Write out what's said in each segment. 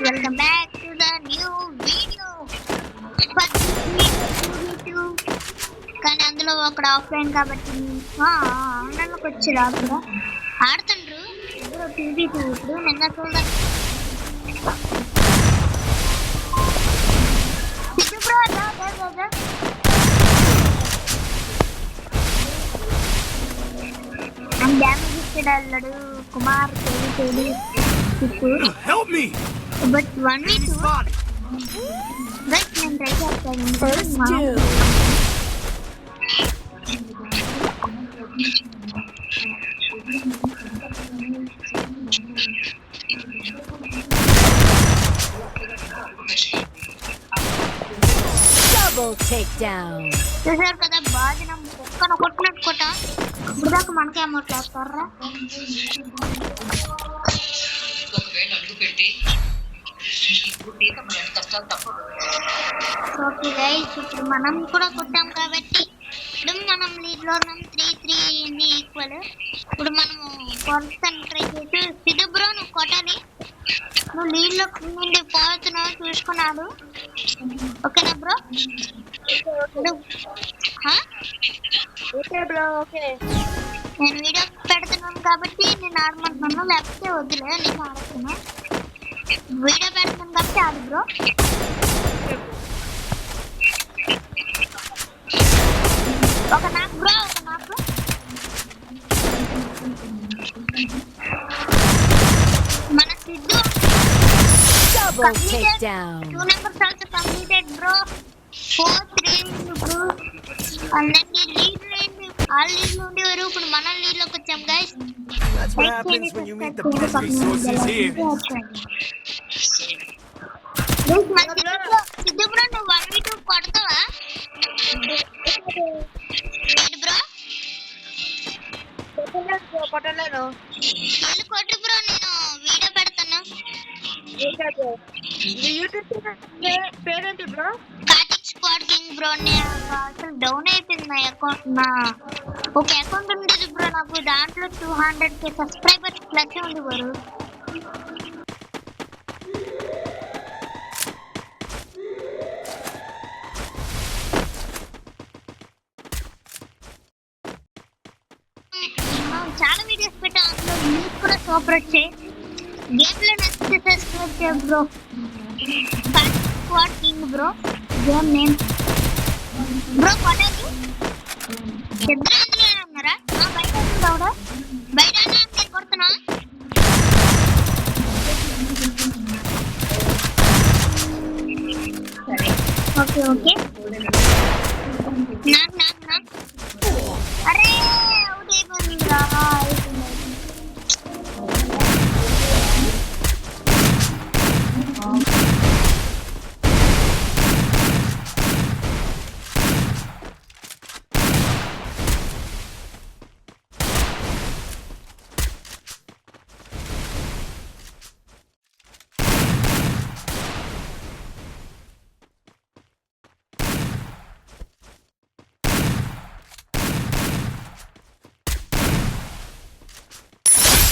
welcome back to the new video. కానీ అందులో ఒకడు ఆఫ్లైన్ కాబట్టి ఆన్లైన్లోకి వచ్చారు అప్పుడు ఆడుతుండ్రు ఇద్దరు టీవీ ఇప్పుడు నిన్న చూద్దాం. డ్యామేజ్ ఇచ్చాడు అల్లడు Kumar Help me! But 1v2 but నేను ట్రై చేస్తాను. First two. Double takedown. చూసారు కదా బాగా ఒక్కన కొట్టినట్టు కొట్ట ఇప్పుడు దాకా మనకే అమౌంట్ వేస్తారా. ఓకే గైస్ ఇప్పుడు మనం కూడా కొట్టాం కాబట్టి ఇప్పుడు మనం లీడ్లో ఉన్నాం 3-3 ఈక్వల్. ఇప్పుడు మనము పర్సన్ ట్రై చేసి సిద్ధు బ్రో నువ్వు కొట్టాలి. నువ్వు లీడ్లో నుండి పోతున్నావు చూసుకున్నాడు ఓకేనా బ్రో? Okay bro okay. నేను వీడియో పెడుతున్నాను కాబట్టి నేను ఆడమంటున్నాను, లేకపోతే వద్దులే నేను ఆడుతున్నా. వీడియో పెడుతున్నాను కాబట్టి ఆడు బ్రో. ఒక నాకు బ్రో ఒక నాకు మన Siddhu Double takedown. 2 numbers also completed bro. 4-3 bro. అందరినీ లీడ్ ఆ లీడ్ నుండి వరకు ఇప్పుడు మన లీడ్ లోకి వచ్చాం guys. That's what happens when you meet the best resources here. Siddhu bro నువ్వు 1v2 కొడతావా? ఏంటి బ్రో? కొట్టలేను. నేను కొట్టు బ్రో, నేను వీడియో పెడతాను. యూట్యూబ్ పేరేంటి bro? Karthik squad king bro. నేను అసలు డౌన్ అయిపోయింది నా అకౌంట్. నా ఒక అకౌంట్ ఉండేది బ్రో నాకు, దాంట్లో 200k సబ్స్క్రైబర్స్ ప్లస్ ఉంది బ్రో. చాలా వీడియోస్ పెట్టాను, అందులో మీకు కూడా సూపర్ వచ్చాయి. గేమ్ లో నచ్చితే సబ్స్క్రైబ్ చేయండి bro. Squad king bro game name bro. కొట్టాలి ఇద్దరు అందులో ఉన్నారా? బయట ఉన్నాడా? బయట నేను కొడుతున్నా. ఓకే ఓకే నాకు అరే అవుట్ అయిపోయిందిరా.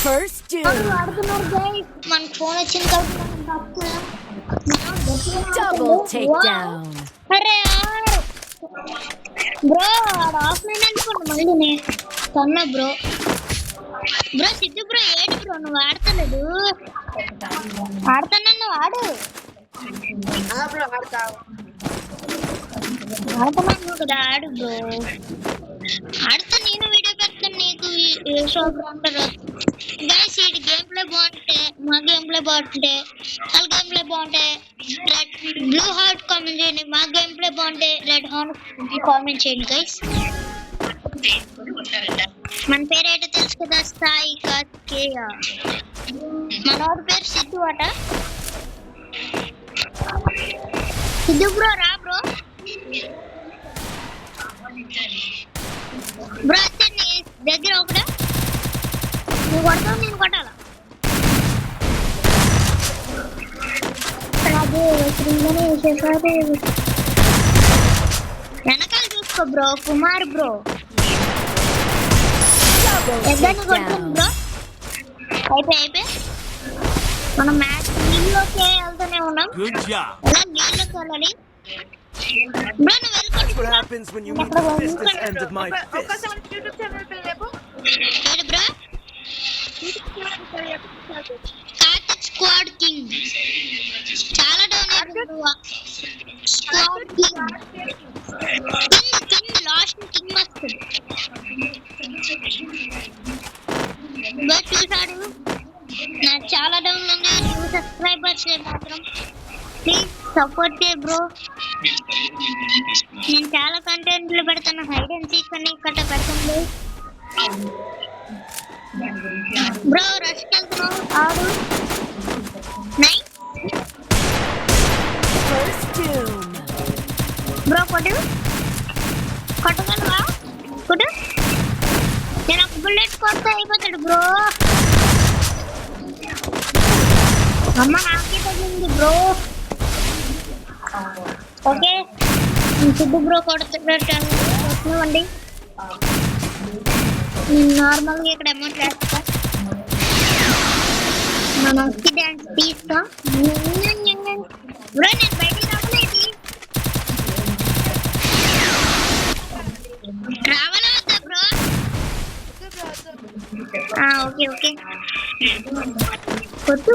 First two. ఆడుతున్నారు గైస్. మన ఫోన్ వచ్చింది కాబట్టి Double takedown. అరే బ్రో ఆడ ఆఫ్లైన్ అనుకోండి మళ్ళీ నేను కన్నా బ్రో. బ్రో సిద్ధు బ్రో ఏంటి బ్రో నువ్వు ఆడతలేదు? ఆడుతున్నా నువ్వు ఆడు. ఆడుతున్నాను కదా ఆడు బ్రో. ఆడుతా నేను వీడియో పెడతాను నీకు షాప్ అంటారు గైస్. ఈ గేమ్ ప్లే బాగుంటే మా గేమ్ ప్లే బాగుంటే వాళ్ళ గేమ్ ప్లే బాగుంటే రెడ్ బ్లూ హార్ట్ కామెంట్ చేయండి. మా గేమ్ ప్లే బాగుంటే రెడ్ హార్ట్ కామెంట్ చేయండి గైస్. మన పేరు ఏంటో తెలుసు కదా, సాయి కార్తికేయ. మనోడి పేరు సిద్ధు అట. సిద్ధు బ్రో రా బ్రో. బ్రో వచ్చే నీ దగ్గర ఒకడా నువ్వు కొడతావు నేను కొట్టాలా? వెనకాల చూసుకో బ్రో. కుమార్ బ్రో ఎద్దరిని కొడుతుంది బ్రో. అయిపోయి మనం మ్యాచ్ టీంలోకే వెళ్తాం ఉన్నాం. Good job. అలా నీళ్ళకి వెళ్ళాలి. బ్రో నువ్వు That's what వెళ్ళిపోతున్నా. happens when you meet the business end of my fist. ఒక్కసారి యూట్యూబ్ ఛానల్ పేరు చెప్పు. ఏంటి బ్రో? యూట్యూబ్ ఛానల్ పేరు చెప్పు. Karthik squad king. చాలా డౌన్ అయిపోయింది. Squad king. King last king వస్తుంది. బ్రో చూసాడు. నాకు చాలా డౌన్ ఉంది. 2 సబ్స్క్రైబర్స్ మాత్రం ప్లీజ్ సపోర్ట్ చేయ బ్రో. నేను చాలా కంటెంట్లు పెడతాను. హైడ్ అండ్ సీక్ అని ఇక్కడ పెడతాను బ్రో. రష్ వెళ్తున్నావు ఆడు. Nice First doom. బ్రో కొట్టగలవా? కొట్టు. నేను ఒక బుల్లెట్ కొడితే అయిపోతాడు బ్రో. అమ్మ నాకే తగ్గింది బ్రో. ఓకే సిద్ధు బ్రో కొడుతున్నామండి. నేను నార్మల్గా ఇక్కడ అమౌంట్ వేస్తా. మన అక్కి డ్యాన్స్ తీస్తా బ్రో. నేను బయటికి రావలేదు. రావాలా వద్దా బ్రో? ఓకే ఓకే కొట్టు.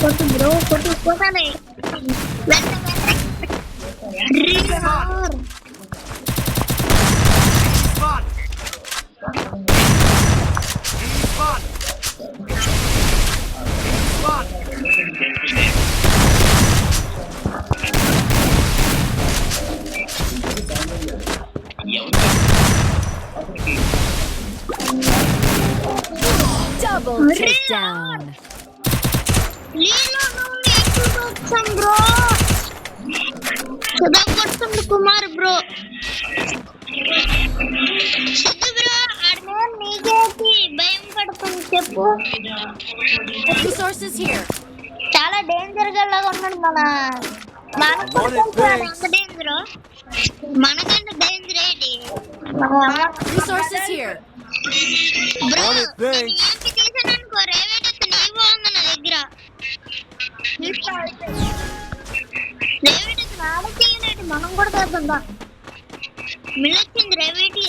కొట్టు బ్రో కొట్టు. కొట్టాలి. Spot. Spot. Spot. Double takedown. లీలో నుండి ఎక్కువ వచ్చాం బ్రో. సుధా కొడుతుంది కుమార్ బ్రో. సిద్ధు బ్రో అడిగే నీకేసి భయం పడుతుంది చెప్పు. Resources here. చాలా డేంజర్ గా లాగా ఉన్నాడు మన ఎంత డేంజర్. మనకంటే డేంజర్ ఏంటి Resources here. Bro. On it, నేను thanks. ఏంటి చేశాను అనుకో. రేవేట్ నీవు ఉంది నా దగ్గర. రేవేట్ ఆడచేయలేడు. మనం కూడా చేద్దాం. మిల్లొచ్చింది రేవేటి.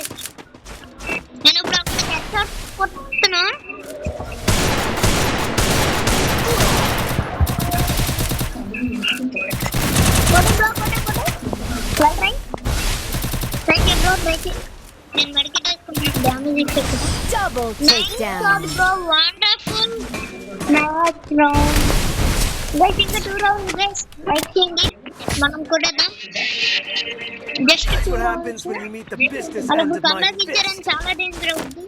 నేను ఇప్పుడు అక్కడ హెడ్షాట్ కొడుతున్నా. నేను మెడికెట్ వేసుకున్నాను. డ్యామేజ్ ఇచ్చేది. Double nice takedown. Shot bro. Wonderful. Nice round guys. ఇంకా 2 రౌండ్స్ గైస్. లైక్ చేయండి. మనం కొడదాం. Just That's what happens when you meet the business అలా end of my కమలాకి fist. ఇచ్చారని చాలా డేంజర్ అవుతుంది.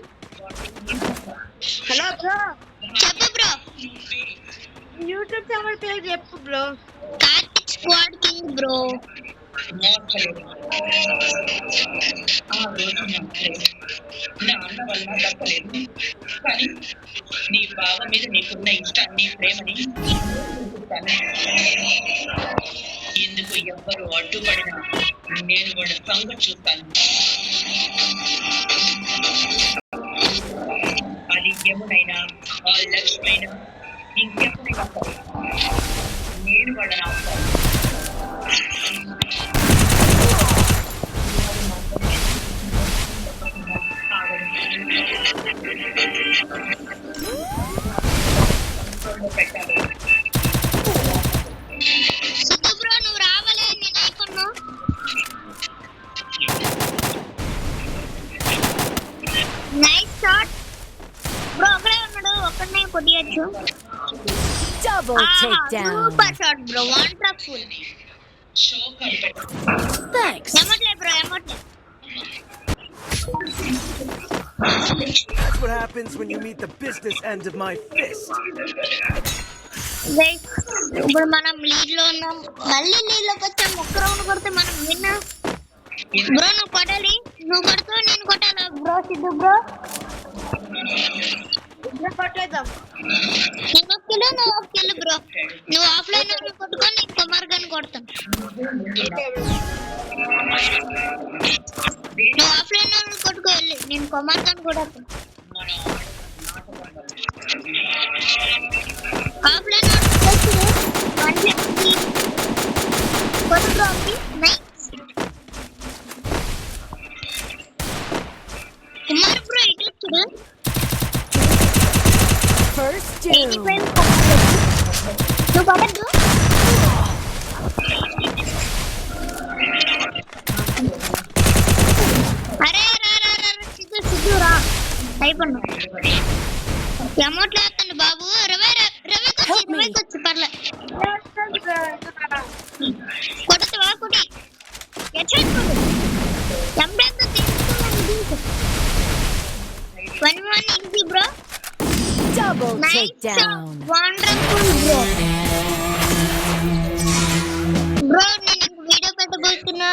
Hello bro. చెప్పు బ్రో. యూట్యూబ్ ఛానల్ పేరు చెప్పు bro. Karthik squad king bro. నా అన్న వల్ల తప్పలేదు, కానీ నీ బావ మీద నీకున్న ఇష్టాన్ని ప్రేమని ఎందుకు ఎవ్వరు అడ్డుపడినా నేను వాళ్ళ సంగతి చూస్తాను. అది యమునైనా ఆ లక్ష్మైనా ఇంకెప్పుడైనా సరే నేను వాళ్ళని ఆపుతాను. సిద్ధు బ్రో నువ్వు రావాలి. నేను అయిపోన్నా. Nice shot bro. ఒకడే ఉన్నాడు. ఒక్కడనే కొట్టియచ్చు. Double takedown. Super shot bro. Wonderful. Thanks. ఎమట్లే బ్రో. ఎమట్లే. That's what happens when you meet the business end of my fist. Guys ఇప్పుడు మనం లీడ్ లో ఉన్నాం. మళ్ళీ లీడ్ లోకి వచ్చాం. ఒక్క రౌండ్ కొడితే మనం విన్ బ్రో. నువ్వు కొట్టాలి. నువ్వు కొడుతూ నేను కొట్టాలా బ్రో? సిద్ధు బ్రో కొట్టేద్దాం. నేను ఒక కిలో నువ్వు ఒక కిలో బ్రో. నువ్వు ఆఫ్లైన్ కొట్టుకొని నేను కుమార్ గారిని కొడతాను. నువ్వు ఆఫ్లైన్ కొట్టుకో వెళ్ళి. నేను కొమార్గాన్ కూడా ఆఫ్లైన్ వన్ ఫిఫ్టీ కొత్త ట్రాఫీ నైస్ కుమార్ బ్రో ఇటు చూడు First 85 doom. నువ్వు పడద్దు అరే రా రా రా సిద్ధు రా అయిపోయినా అమౌంట్ లేదండి బాబు రవికొచ్చి పర్లే కొడుతావా కొట్టి ఎచ్చుకోడు ఎంబ్రెంతో తీసుకున్నాను 21 easy bro Double nice takedown. Wonderful bro bro నేను వీడియో పెట్టబోతున్నా